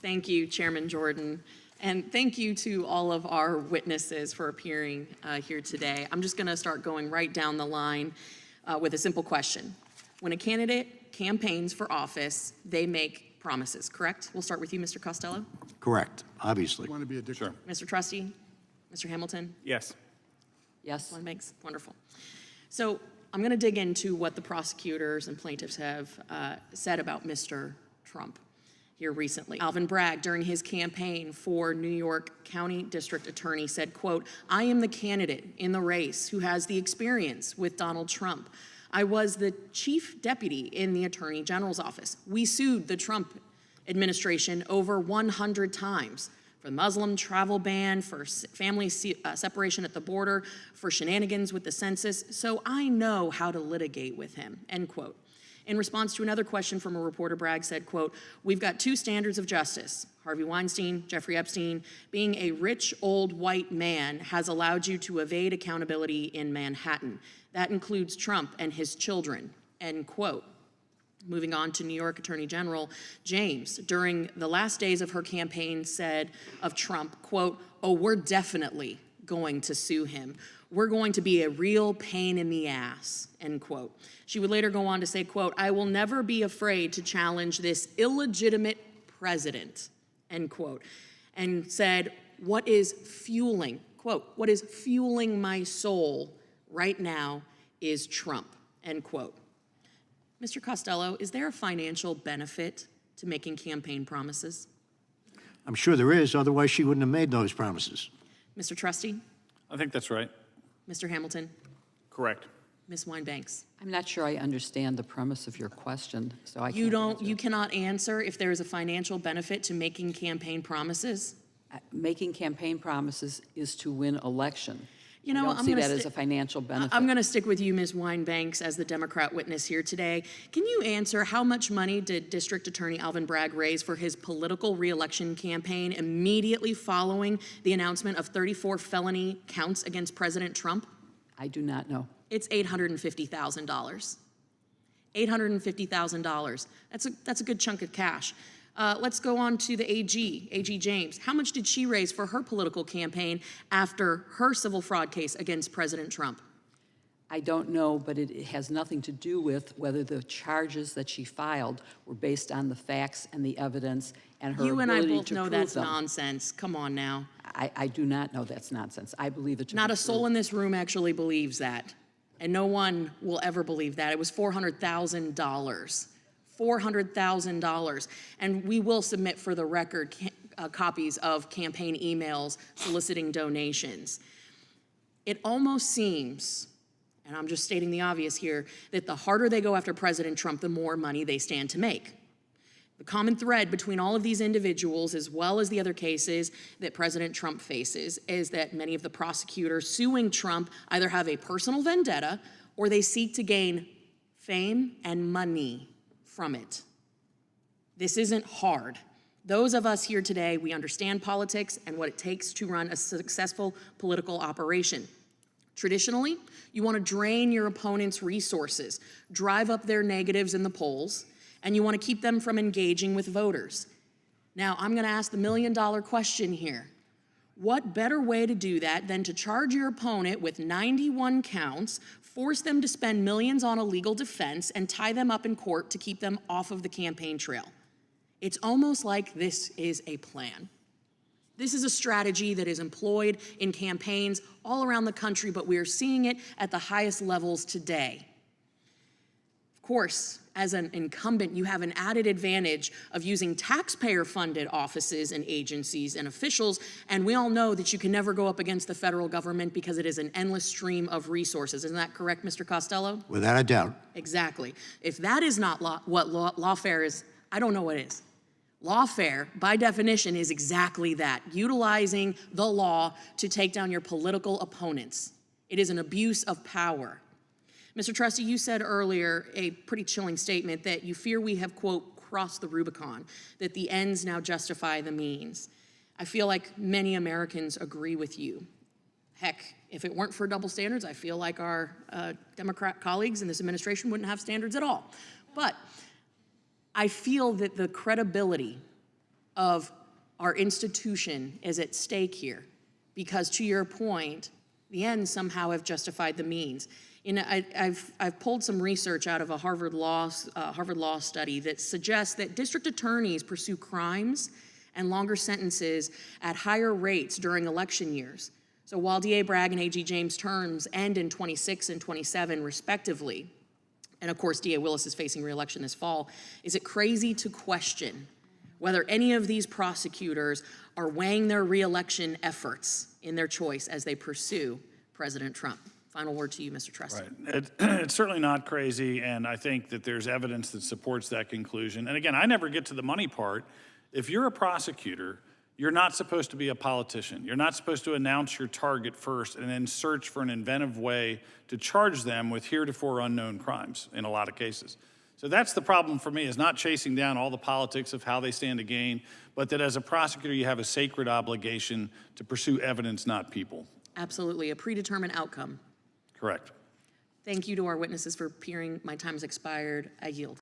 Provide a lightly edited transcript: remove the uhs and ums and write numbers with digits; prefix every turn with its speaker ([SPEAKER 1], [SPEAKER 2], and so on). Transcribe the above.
[SPEAKER 1] Thank you, Chairman Jordan. And thank you to all of our witnesses for appearing here today. I'm just going to start going right down the line with a simple question. When a candidate campaigns for office, they make promises, correct? We'll start with you, Mr. Costello.
[SPEAKER 2] Correct, obviously.
[SPEAKER 3] I want to be a dictator.
[SPEAKER 4] Sure.
[SPEAKER 1] Mr. Trustee, Mr. Hamilton.
[SPEAKER 4] Yes.
[SPEAKER 5] Yes.
[SPEAKER 1] One makes wonderful. So I'm going to dig into what the prosecutors and plaintiffs have said about Mr. Trump here recently. Alvin Bragg, during his campaign for New York County District Attorney, said, quote, "I am the candidate in the race who has the experience with Donald Trump. I was the chief deputy in the Attorney General's office. We sued the Trump administration over 100 times for the Muslim travel ban, for family separation at the border, for shenanigans with the census, so I know how to litigate with him," end quote. In response to another question from a reporter, Bragg said, quote, "We've got two standards of justice. Harvey Weinstein, Jeffrey Epstein, being a rich old white man has allowed you to evade accountability in Manhattan. That includes Trump and his children," end quote. Moving on to New York Attorney General James, during the last days of her campaign, said of Trump, quote, "Oh, we're definitely going to sue him. We're going to be a real pain in the ass," end quote. She would later go on to say, quote, "I will never be afraid to challenge this illegitimate president," end quote, and said, "What is fueling," quote, "what is fueling my soul right now is Trump," end quote. Mr. Costello, is there a financial benefit to making campaign promises?
[SPEAKER 2] I'm sure there is, otherwise she wouldn't have made those promises.
[SPEAKER 1] Mr. Trustee,
[SPEAKER 4] I think that's right.
[SPEAKER 1] Mr. Hamilton,
[SPEAKER 4] Correct.
[SPEAKER 1] Ms. Winebanks.
[SPEAKER 5] I'm not sure I understand the premise of your question, so I
[SPEAKER 1] You
[SPEAKER 5] can't
[SPEAKER 1] don't,
[SPEAKER 5] answer.
[SPEAKER 1] you cannot answer if there is a financial benefit to making campaign promises?
[SPEAKER 5] Making campaign promises is to win election.
[SPEAKER 1] You know,
[SPEAKER 5] I don't
[SPEAKER 1] I'm
[SPEAKER 5] see
[SPEAKER 1] gonna
[SPEAKER 5] that as a financial benefit.
[SPEAKER 1] I'm going to stick with you, Ms. Winebanks, as the Democrat witness here today. Can you answer how much money did District Attorney Alvin Bragg raise for his political reelection campaign immediately following the announcement of 34 felony counts against President Trump?
[SPEAKER 5] I do not know.
[SPEAKER 1] It's $850,000. $850,000. That's a good chunk of cash. Let's go on to the AG James. How much did she raise for her political campaign after her civil fraud case against President Trump?
[SPEAKER 5] I don't know, but it has nothing to do with whether the charges that she filed were based on the facts and the evidence and her
[SPEAKER 1] You and I
[SPEAKER 5] ability
[SPEAKER 1] both
[SPEAKER 5] to
[SPEAKER 1] know
[SPEAKER 5] prove
[SPEAKER 1] that's
[SPEAKER 5] them.
[SPEAKER 1] nonsense. Come on now.
[SPEAKER 5] I do not know that's nonsense. I believe it to
[SPEAKER 1] Not
[SPEAKER 5] be
[SPEAKER 1] a soul
[SPEAKER 5] true.
[SPEAKER 1] in this room actually believes that. And no one will ever believe that. It was $400,000. $400,000. And we will submit for the record copies of campaign emails soliciting donations. It almost seems, and I'm just stating the obvious here, that the harder they go after President Trump, the more money they stand to make. The common thread between all of these individuals, as well as the other cases that President Trump faces, is that many of the prosecutors suing Trump either have a personal vendetta or they seek to gain fame and money from it. This isn't hard. Those of us here today, we understand politics and what it takes to run a successful political operation. Traditionally, you want to drain your opponent's resources, drive up their negatives in the polls, and you want to keep them from engaging with voters. Now, I'm going to ask the million-dollar question here. What better way to do that than to charge your opponent with 91 counts, force them to spend millions on a legal defense, and tie them up in court to keep them off of the campaign trail? It's almost like this is a plan. This is a strategy that is employed in campaigns all around the country, but we are seeing it at the highest levels today. Of course, as an incumbent, you have an added advantage of using taxpayer-funded offices and agencies and officials, and we all know that you can never go up against the federal government because it is an endless stream of resources. Isn't that correct, Mr. Costello?
[SPEAKER 2] Without a doubt.
[SPEAKER 1] Exactly. If that is not what lawfare is, I don't know what is. Lawfare, by definition, is exactly that, utilizing the law to take down your political opponents. It is an abuse of power. Mr. Trustee, you said earlier a pretty chilling statement that you fear we have, quote, crossed the Rubicon, that the ends now justify the means. I feel like many Americans agree with you. Heck, if it weren't for double standards, I feel like our Democrat colleagues in this administration wouldn't have standards at all. But I feel that the credibility of our institution is at stake here. Because to your point, the ends somehow have justified the means. I've pulled some research out of a Harvard Law study that suggests that district attorneys pursue crimes and longer sentences at higher rates during election years. So while DA Bragg and AG James' terms end in 26 and 27 respectively, and of course DA Willis is facing re-election this fall, is it crazy to question whether any of these prosecutors are weighing their re-election efforts in their choice as they pursue President Trump? Final word to you, Mr. Treston.
[SPEAKER 4] Right. It's certainly not crazy, and I think that there's evidence that supports that conclusion. And again, I never get to the money part. If you're a prosecutor, you're not supposed to be a politician. You're not supposed to announce your target first and then search for an inventive way to charge them with heretofore unknown crimes in a lot of cases. So that's the problem for me, is not chasing down all the politics of how they stand to gain, but that as a prosecutor, you have a sacred obligation to pursue evidence, not people.
[SPEAKER 1] Absolutely, a predetermined outcome.
[SPEAKER 4] Correct.
[SPEAKER 1] Thank you to our witnesses for appearing. My time has expired. I yield.